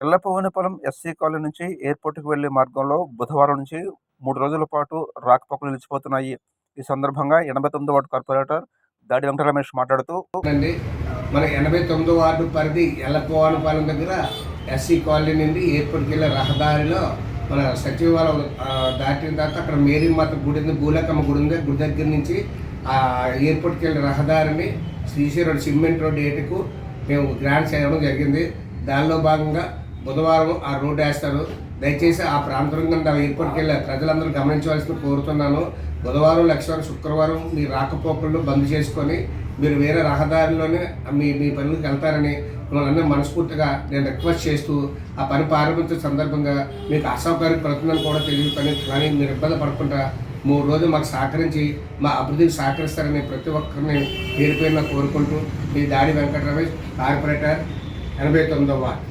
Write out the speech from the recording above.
ఎల్లపువనిపాలెం SC colony నుంచి ఎయిర్‌పోర్ట్‌కి వెళ్లే మార్గంలో బుధవారం నుంచి 3 రోజుల పాటు రాకపోకలు నిలిచిపోతున్నాయి. ఈ సందర్భంగా 89వ వార్డు కార్పొరేటర్ దాడి వెంకట రమేష్ మాట్లాడుతూ అండి మన 89వ వార్డు పరిధి ఎల్లపువనిపాలెం దగ్గర ఎస్సీ కాలనీ నుండి ఎయిర్‌పోర్ట్‌కి వెళ్ళే రహదారిలో మన సచివాలయం దాటిన తర్వాత అక్కడ మేరీమాత గుడి ఉంది, భూలకమ్మ గుడి ఉంది. గుడి దగ్గర నుంచి ఎయిర్‌పోర్ట్‌కి వెళ్ళే రహదారిని శ్రీశైలం రోడ్ సిమెంట్ రోడ్ ఏటుకు మేము గ్రాంట్ చేయడం జరిగింది. దానిలో భాగంగా బుధవారం ఆ రోడ్డు వేస్తారు. దయచేసి ఆ ప్రాంతం గుండా ఎయిర్‌పోర్ట్‌కి వెళ్ళే ప్రజలందరూ గమనించవలసింది కోరుతున్నాను. బుధవారం, లక్షవారం, శుక్రవారం మీ రాకపోకలను బంద్ చేసుకొని మీరు వేరే రహదారిలోనే మీ మీ పనులకు వెళ్తారని మిమ్మల్ని మనస్ఫూర్తిగా నేను రిక్వెస్ట్ చేస్తూ ఆ పని ప్రారంభించిన సందర్భంగా మీకు అసౌకర్యం పడుతుందని కూడా తెలియదు. కానీ మీరు ఇబ్బంది పడకుండా 3 రోజులు మాకు సహకరించి మా అభివృద్ధికి సహకరిస్తారని ప్రతి ఒక్కరిని పేరు పేరున కోరుకుంటూ మీ దాడి వెంకట రమేష్, కార్పొరేటర్, 89వ వార్డు.